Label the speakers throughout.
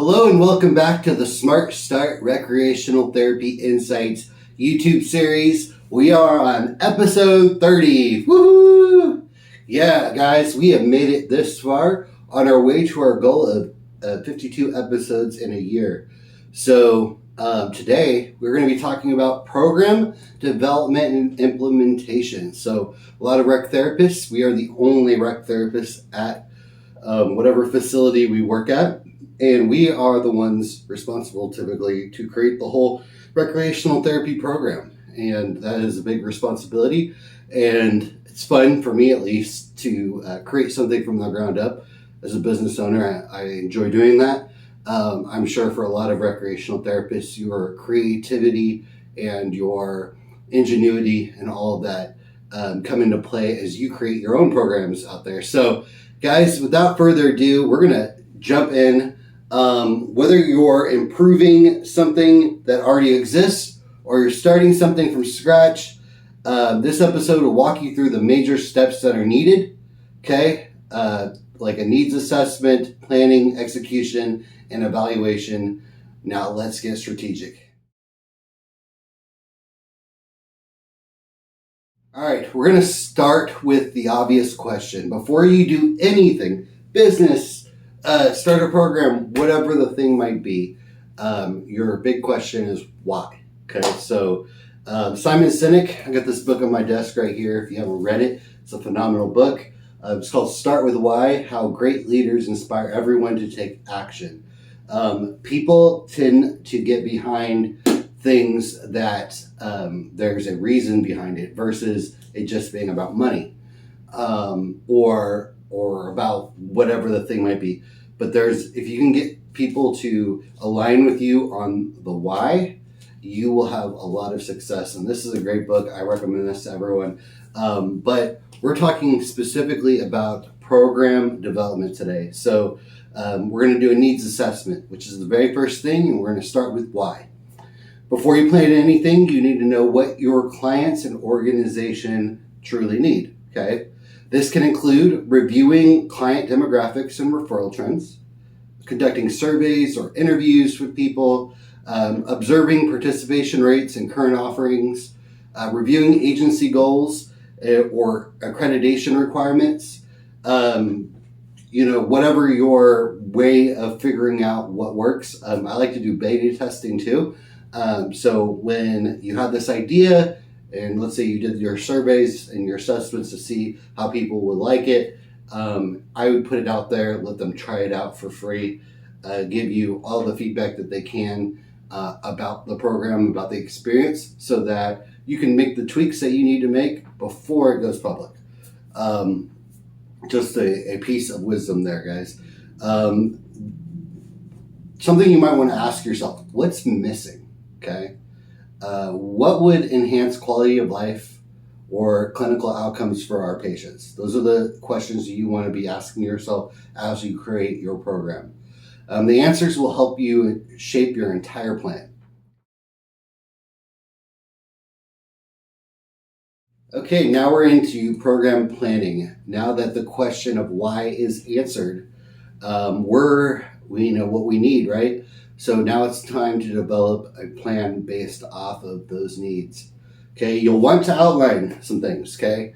Speaker 1: Hello and welcome back to the Smart Start Recreational Therapy Insights YouTube series. We are on episode 30. Woohoo! Yeah, guys, we have made it this far on our way to our goal of 52 episodes in a year. So today we're going to be talking about program development and implementation. So a lot of rec therapists, we are the only rec therapists at whatever facility we work at. And we are the ones responsible typically to create the whole recreational therapy program. And that is a big responsibility. And it's fun for me, at least, to create something from the ground up. As a business owner, I enjoy doing that. I'm sure for a lot of recreational therapists, your creativity and your ingenuity and all of that come into play as you create your own programs out there. So, guys, without further ado, we're going to jump in. Whether you're improving something that already exists or you're starting something from scratch, this episode will walk you through the major steps that are needed, okay? Like a needs assessment, planning, execution, and evaluation. Now let's get strategic. All right, we're going to start with the obvious question. Before you do anything, business, start a program, whatever the thing might be, your big question is why. Okay, so Simon Sinek, I got this book on my desk right here. If you haven't read it, it's a phenomenal book. It's called Start With Why, How Great Leaders Inspire Everyone to Take Action. People tend to get behind things that there's a reason behind it versus it just being about money or about whatever the thing might be. But if you can get people to align with you on the why, you will have a lot of success. And this is a great book. I recommend this to everyone. But we're talking specifically about program development today. So we're going to do a needs assessment, which is the very first thing, and we're going to start with why. Before you plan anything, you need to know what your clients and organization truly need, okay? This can include reviewing client demographics and referral trends, conducting surveys or interviews with people, observing participation rates and current offerings, reviewing agency goals or accreditation requirements, whatever your way of figuring out what works. I like to do beta testing too. So when you have this idea, and let's say you did your surveys and your assessments to see how people would like it, I would put it out there, let them try it out for free, give you all the feedback that they can about the program, about the experience, so that you can make the tweaks that you need to make before it goes public. Just a piece of wisdom there, guys. Something you might want to ask yourself, what's missing, okay? What would enhance quality of life or clinical outcomes for our patients? Those are the questions you want to be asking yourself as you create your program. The answers will help you shape your entire plan. Okay, now we're into program planning. Now that the question of why is answered, we know what we need, right? So now it's time to develop a plan based off of those needs. Okay, you'll want to outline some things, okay?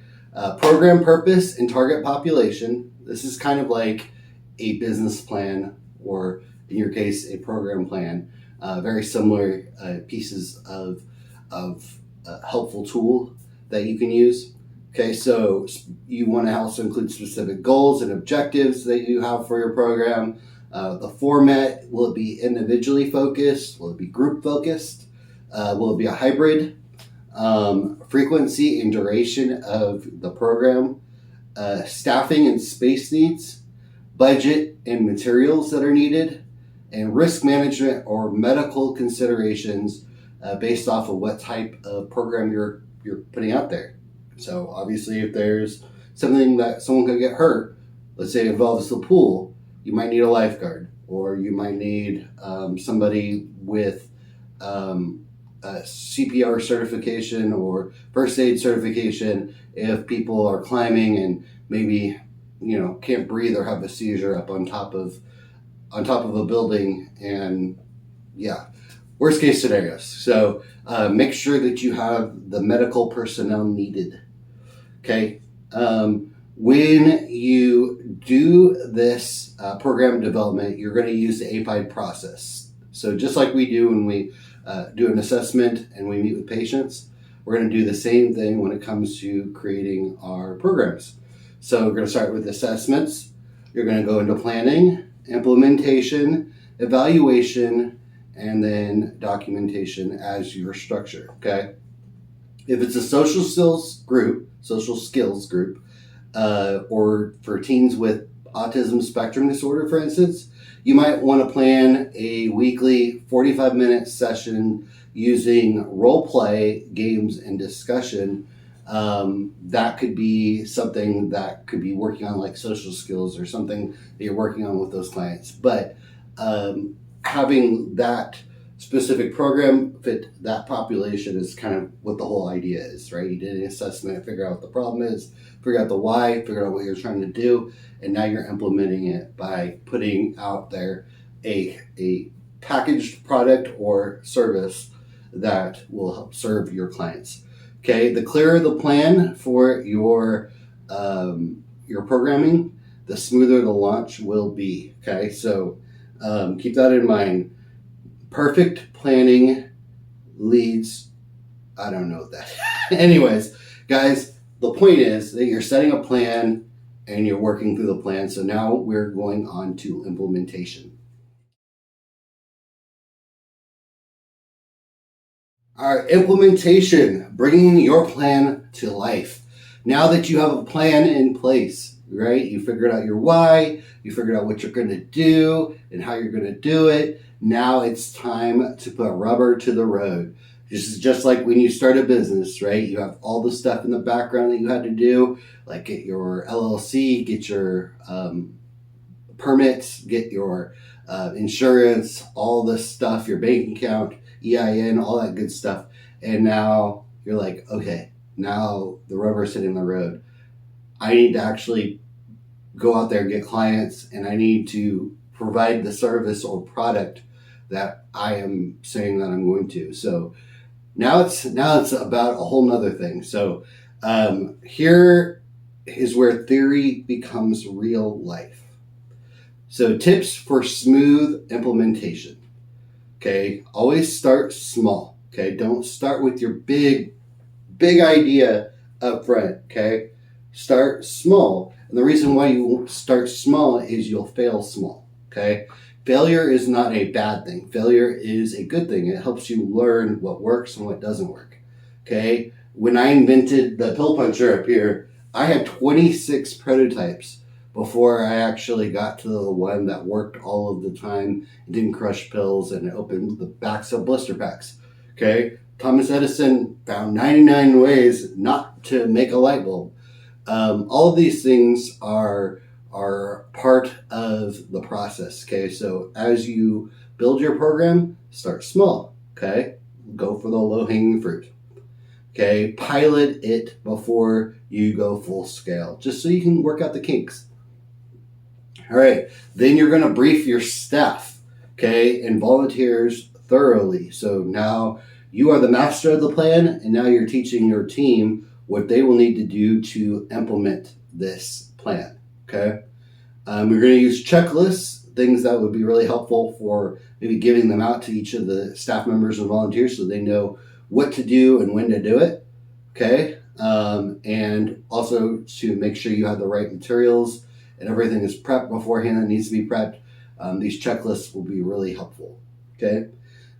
Speaker 1: Program purpose and target population. This is kind of like a business plan, or in your case, a program plan. Very similar pieces of helpful tool that you can use. Okay, so you want to also include specific goals and objectives that you have for your program. The format, will it be individually focused? Will it be group focused? Will it be a hybrid? Frequency and duration of the program, staffing and space needs, budget and materials that are needed, and risk management or medical considerations based off of what type of program you're putting out there. So obviously if there's something that someone could get hurt, let's say it involves the pool, you might need a lifeguard, or you might need somebody with CPR certification or first aid certification if people are climbing and maybe can't breathe or have a seizure up on top of on top of a building, and yeah, worst case scenarios. So make sure that you have the medical personnel needed. Okay. When you do this program development, you're going to use the API process. So just like we do when we do an assessment and we meet with patients, we're going to do the same thing when it comes to creating our programs. So we're going to start with assessments. You're going to go into planning, implementation, evaluation, and then documentation as your structure. Okay. If it's a social skills group, or for teens with autism spectrum disorder, for instance, you might want to plan a weekly 45-minute session using role play, games, and discussion. That could be something that could be working on, like social skills or something that you're working on with those clients. But having that specific program fit that population is kind of what the whole idea is, right? You did an assessment, figure out what the problem is, figure out the why, figure out what you're trying to do, and now you're implementing it by putting out there a packaged product or service that will help serve your clients. Okay, the clearer the plan for your programming, the smoother the launch will be. Okay, so keep that in mind. Perfect planning leads, I don't know that. Anyways, guys, the point is that you're setting a plan and you're working through the plan. So now we're going on to implementation. All right, implementation, bringing your plan to life. Now that you have a plan in place, right? You figured out your why, you figured out what you're going to do and how you're going to do it. Now it's time to put rubber to the road. This is just like when you start a business, right? You have all the stuff in the background that you had to do, like get your LLC, get your permits, get your insurance, all this stuff, your bank account, EIN, all that good stuff. And now you're like, okay, now the rubber's hitting the road. I need to actually go out there and get clients, and I need to provide the service or product that I am saying that I'm going to. So now it's about a whole nother thing. So here is where theory becomes real life. So tips for smooth implementation. Okay, always start small. Okay, don't start with your big idea up front. Okay, start small. And the reason why you start small is you'll fail small. Okay, failure is not a bad thing. Failure is a good thing. It helps you learn what works and what doesn't work. Okay, when I invented the pill puncher up here, I had 26 prototypes before I actually got to the one that worked all of the time, didn't crush pills, and opened the backs of blister packs. Okay, Thomas Edison found 99 ways not to make a light bulb. All of these things are part of the process. Okay, so as you build your program, start small. Okay, go for the low-hanging fruit. Okay, pilot it before you go full scale, just so you can work out the kinks. All right, then you're going to brief your staff, okay, and volunteers thoroughly. So now you are the master of the plan, and now you're teaching your team what they will need to do to implement this plan, okay? We're going to use checklists, things that would be really helpful for maybe giving them out to each of the staff members and volunteers so they know what to do and when to do it, okay? And also to make sure you have the right materials and everything is prepped beforehand that needs to be prepped. These checklists will be really helpful, okay?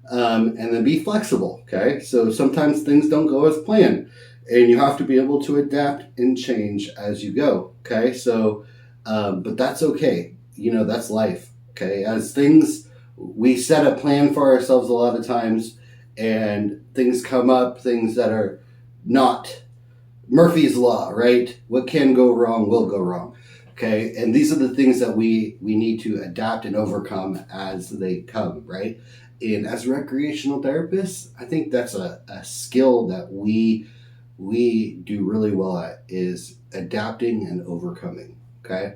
Speaker 1: And then be flexible, okay? So sometimes things don't go as planned, and you have to be able to adapt and change as you go, okay? So, but that's okay. You know, that's life, okay? As things, we set a plan for ourselves a lot of times, and things come up, things that are not Murphy's Law, right? What can go wrong will go wrong. Okay, and these are the things that we need to adapt and overcome as they come, right? And as recreational therapists, I think that's a skill that we do really well at, is adapting and overcoming, okay?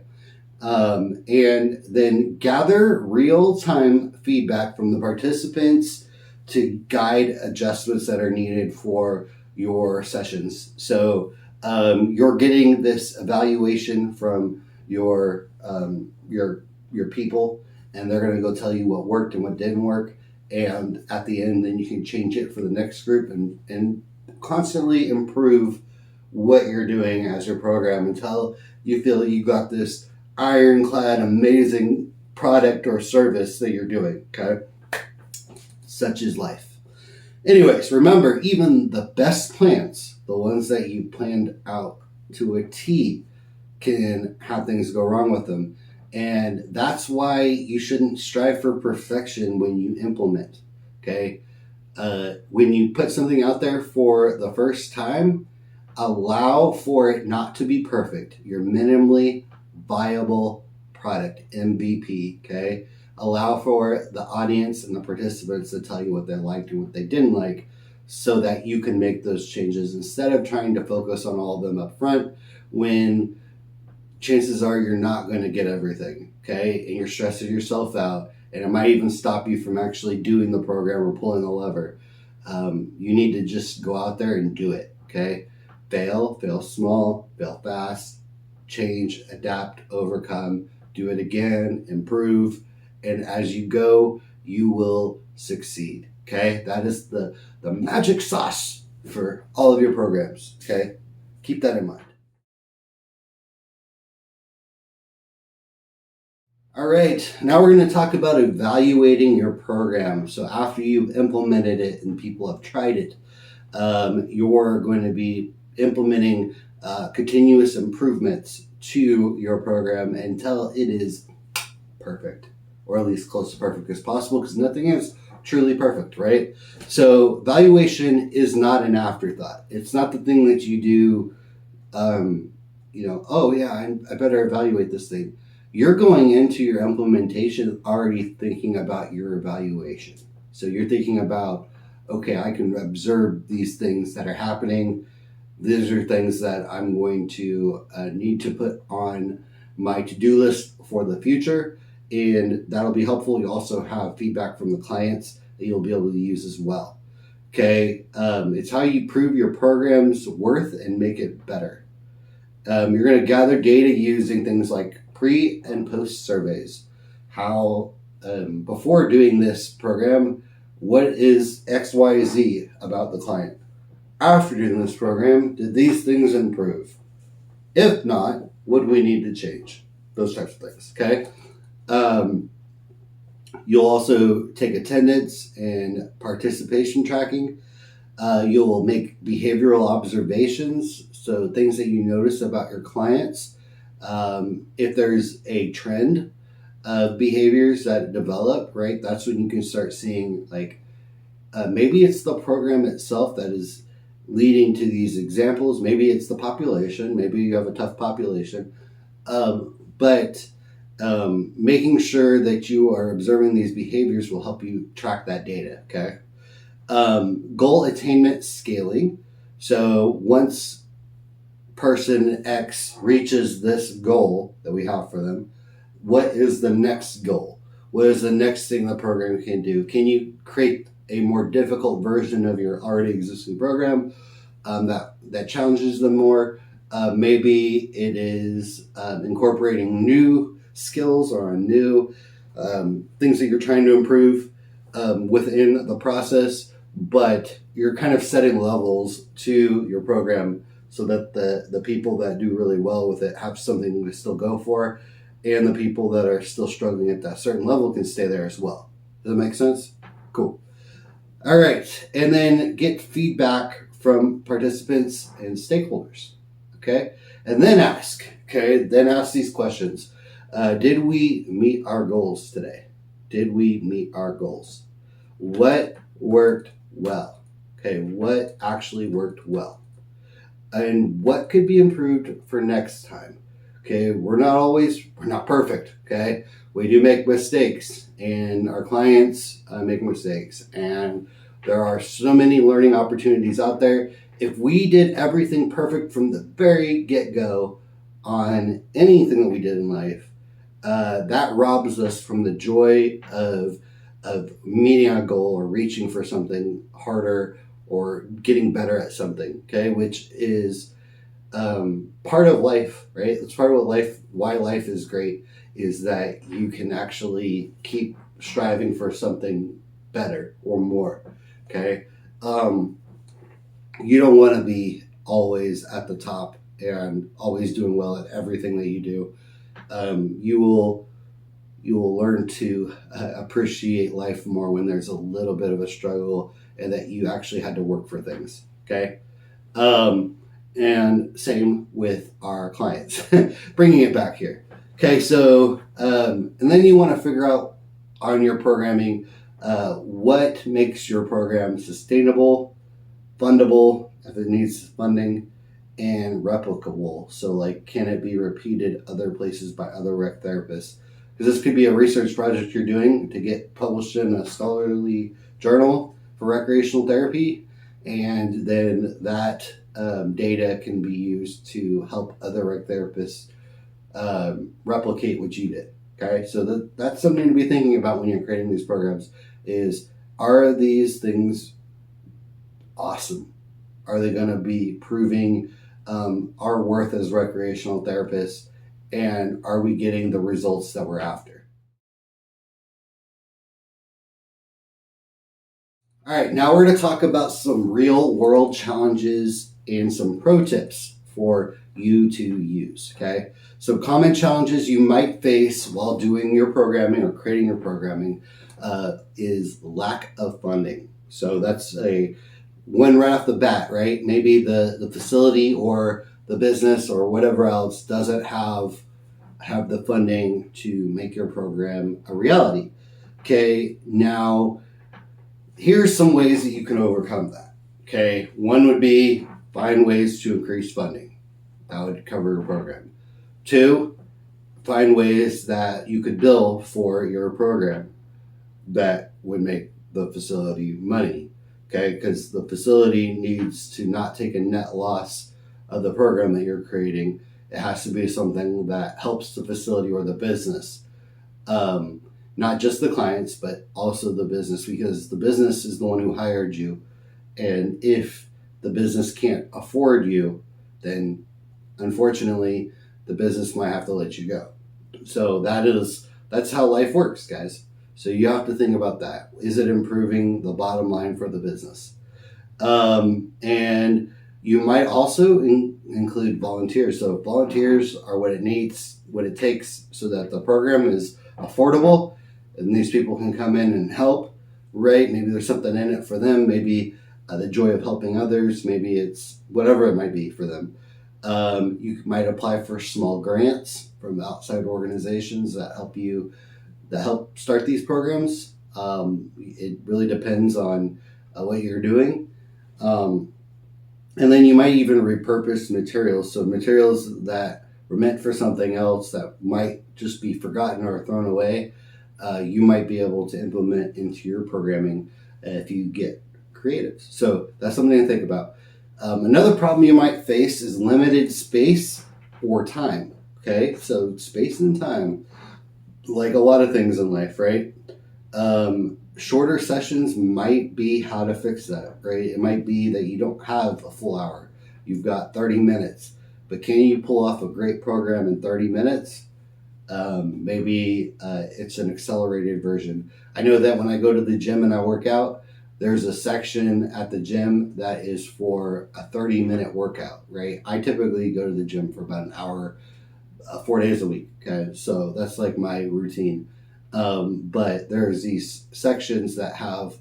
Speaker 1: And then gather real-time feedback from the participants to guide adjustments that are needed for your sessions. So you're getting this evaluation from your people, and they're going to go tell you what worked and what didn't work. And at the end, then you can change it for the next group and constantly improve what you're doing as your program until you feel you got this ironclad, amazing product or service that you're doing, okay? Such is life. Anyways, remember, even the best plans, the ones that you planned out to a T, can have things go wrong with them. And that's why you shouldn't strive for perfection when you implement, okay? When you put something out there for the first time, allow for it not to be perfect. Your minimally viable product, MVP, okay? Allow for the audience and the participants to tell you what they liked and what they didn't like so that you can make those changes instead of trying to focus on all of them up front when chances are you're not going to get everything, okay? And you're stressing yourself out, and it might even stop you from actually doing the program or pulling the lever. You need to just go out there and do it, okay? Fail small, fail fast, change, adapt, overcome, do it again, improve, and as you go, you will succeed, okay? That is the magic sauce for all of your programs, okay? Keep that in mind. All right, now we're going to talk about evaluating your program. So after you've implemented it and people have tried it, you're going to be implementing continuous improvements to your program until it is perfect, or at least close to perfect as possible, because nothing is truly perfect, right? So evaluation is not an afterthought. It's not the thing that you do, oh yeah, I better evaluate this thing. You're going into your implementation already thinking about your evaluation. So you're thinking about, okay, I can observe these things that are happening. These are things that I'm going to need to put on my to-do list for the future, and that'll be helpful. You also have feedback from the clients that you'll be able to use as well. Okay, it's how you prove your program's worth and make it better. You're going to gather data using things like pre and post surveys. How, before doing this program, what is XYZ about the client? After doing this program, did these things improve? If not, what do we need to change? Those types of things, okay? You'll also take attendance and participation tracking. You'll make behavioral observations, so things that you notice about your clients. If there's a trend of behaviors that develop, right, that's when you can start seeing, like, maybe it's the program itself that is leading to these examples. Maybe it's the population. Maybe you have a tough population. But making sure that you are observing these behaviors will help you track that data, okay? Goal attainment scaling. So once person X reaches this goal that we have for them, what is the next goal? What is the next thing the program can do? Can you create a more difficult version of your already existing program that challenges them more? Maybe it is incorporating new skills or new things that you're trying to improve within the process, but you're kind of setting levels to your program so that the people that do really well with it have something to still go for, and the people that are still struggling at that certain level can stay there as well. Does that make sense? Cool. All right, and then get feedback from participants and stakeholders, okay? And then ask, these questions. Did we meet our goals today? Did we meet our goals? What worked well? Okay, what actually worked well? And what could be improved for next time? Okay, we're not perfect, okay? We do make mistakes, and our clients make mistakes, and there are so many learning opportunities out there. If we did everything perfect from the very get-go on anything that we did in life, that robs us from the joy of meeting a goal or reaching for something harder or getting better at something. Okay, which is part of life, right? It's part of why life is great, is that you can actually keep striving for something better or more. Okay, you don't want to be always at the top and always doing well at everything that you do. You will learn to appreciate life more when there's a little bit of a struggle and that you actually had to work for things. Okay. And same with our clients, bringing it back here. Okay. So, and then you want to figure out on your programming what makes your program sustainable, fundable, if it needs funding, and replicable. So, like, can it be repeated other places by other rec therapists? Because this could be a research project you're doing to get published in a scholarly journal for recreational therapy, and then that data can be used to help other rec therapists replicate what you did. Okay, so that's something to be thinking about when you're creating these programs. Are these things awesome? Are they going to be proving our worth as recreational therapists? And are we getting the results that we're after? All right, now we're going to talk about some real world challenges and some pro tips for you to use. Okay, so common challenges you might face while doing your programming or creating your programming is lack of funding. So that's a one right off the bat, right? Maybe the facility or the business or whatever else doesn't have the funding to make your program a reality. Okay, now here's some ways that you can overcome that. Okay, one would be find ways to increase funding. That would cover your program. Two, find ways that you could bill for your program that would make the facility money. Okay, because the facility needs to not take a net loss of the program that you're creating. It has to be something that helps the facility or the business. Not just the clients, but also the business, because the business is the one who hired you. And if the business can't afford you, then unfortunately, the business might have to let you go. So that's how life works, guys. So you have to think about that. Is it improving the bottom line for the business? And you might also include volunteers. So volunteers are what it takes so that the program is affordable and these people can come in and help, right? Maybe there's something in it for them. Maybe the joy of helping others. Maybe it's whatever it might be for them. You might apply for small grants from outside organizations that help start these programs. It really depends on what you're doing. And then you might even repurpose materials. So materials that were meant for something else that might just be forgotten or thrown away, you might be able to implement into your programming if you get creative. So that's something to think about. Another problem you might face is limited space or time. Okay, so space and time, like a lot of things in life, right? Shorter sessions might be how to fix that, right? It might be that you don't have a full hour. You've got 30 minutes, but can you pull off a great program in 30 minutes? Maybe it's an accelerated version. I know that when I go to the gym and I work out, there's a section at the gym that is for a 30-minute workout, right? I typically go to the gym for about an hour, 4 days a week. Okay, so that's like my routine. But there's these sections that have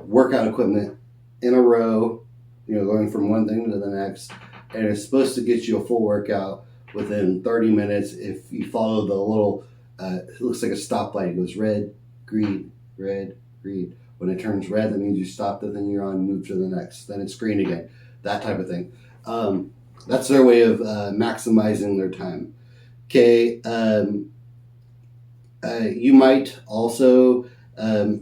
Speaker 1: workout equipment in a row, going from one thing to the next, and it's supposed to get you a full workout within 30 minutes if you follow the little, it looks like a stoplight. It goes red, green, red, green. When it turns red, that means you stopped it, then you're on, move to the next. Then it's green again, that type of thing. That's their way of maximizing their time. Okay, you might also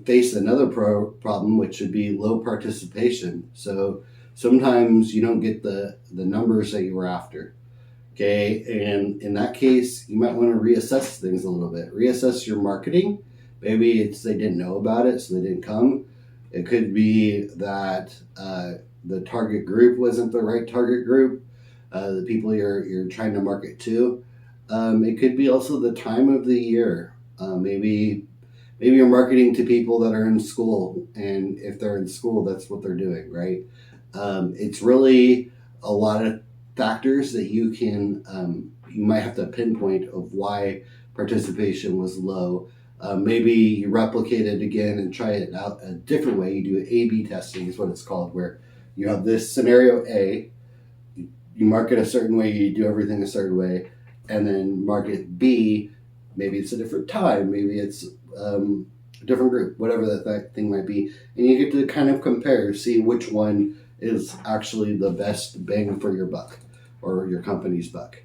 Speaker 1: face another problem, which would be low participation. So sometimes you don't get the numbers that you were after. Okay, and in that case, you might want to reassess things a little bit. Reassess your marketing. Maybe it's they didn't know about it, so they didn't come. It could be that the target group wasn't the right target group, the people you're trying to market to. It could be also the time of the year. Maybe you're marketing to people that are in school, and if they're in school, that's what they're doing, right? It's really a lot of factors that you might have to pinpoint of why participation was low. Maybe you replicate it again and try it out a different way. You do A/B testing is what it's called, where you have this scenario A, you market a certain way, you do everything a certain way, and then market B, maybe it's a different time, maybe it's a different group, whatever that thing might be, and you get to kind of compare, see which one is actually the best bang for your buck or your company's buck.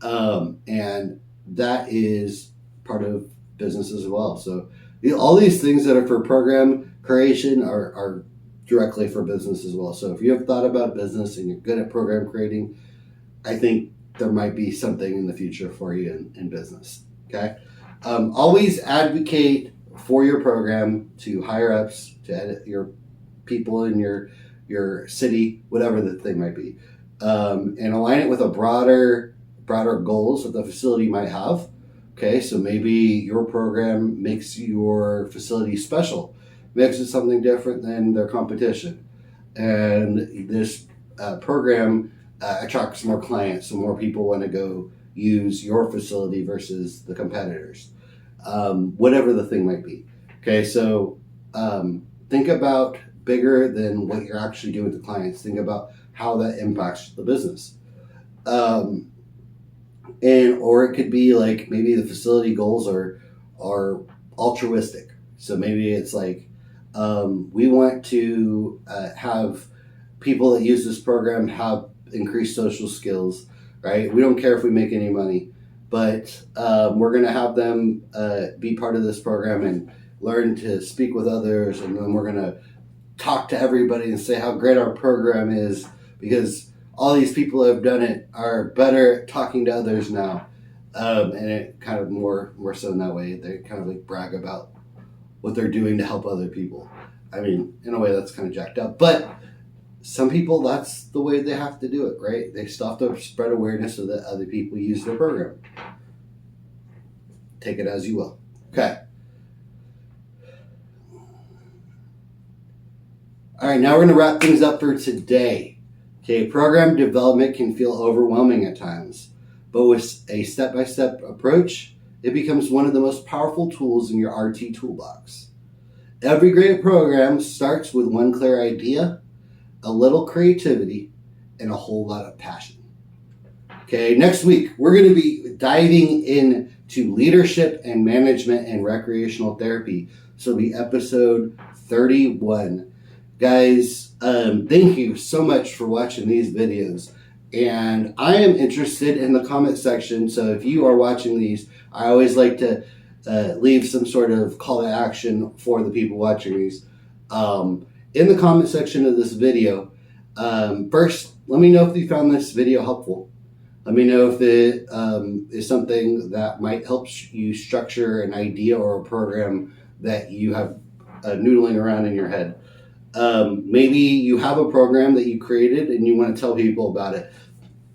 Speaker 1: And that is part of business as well. So all these things that are for program creation are directly for business as well. So if you have thought about business and you're good at program creating, I think there might be something in the future for you in business. Okay. Always advocate for your program to higher ups, to edit your people in your city, whatever the thing might be, and align it with a broader goals that the facility might have. Okay, so maybe your program makes your facility special, makes it something different than their competition, and this program attracts more clients, so more people want to go use your facility versus the competitors, whatever the thing might be. Okay, so think about bigger than what you're actually doing with the clients. Think about how that impacts the business. Or it could be like maybe the facility goals are altruistic. So maybe it's like we want to have people that use this program have increased social skills, right? We don't care if we make any money, but we're going to have them be part of this program and learn to speak with others, and then we're going to talk to everybody and say how great our program is because all these people who have done it are better at talking to others now. And it kind of more so in that way, they kind of like brag about what they're doing to help other people. I mean, in a way that's kind of jacked up, but some people, that's the way they have to do it, right? They still have to spread awareness so that other people use their program. Take it as you will. Okay. All right, now we're going to wrap things up for today. Okay, program development can feel overwhelming at times, but with a step-by-step approach, it becomes one of the most powerful tools in your RT toolbox. Every great program starts with one clear idea, a little creativity, and a whole lot of passion. Okay, next week, we're going to be diving into leadership and management and recreational therapy. So it'll be episode 31. Guys, thank you so much for watching these videos. And I am interested in the comment section. So if you are watching these, I always like to leave some sort of call to action for the people watching these. In the comment section of this video, first, let me know if you found this video helpful. Let me know if it is something that might help you structure an idea or a program that you have noodling around in your head. Maybe you have a program that you created and you want to tell people about it.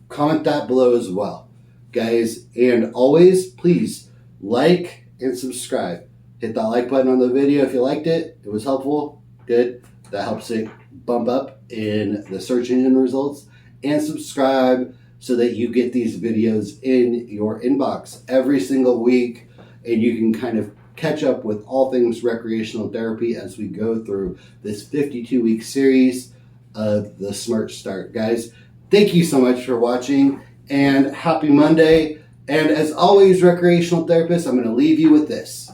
Speaker 1: Comment that below as well, guys. And always, please like and subscribe. Hit that like button on the video if you liked it. It was helpful. Good. That helps it bump up in the search engine results. And subscribe so that you get these videos in your inbox every single week, and you can kind of catch up with all things recreational therapy as we go through this 52-week series of the Smart Start. Guys, thank you so much for watching, and happy Monday. And as always, recreational therapists, I'm going to leave you with this.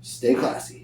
Speaker 1: Stay classy.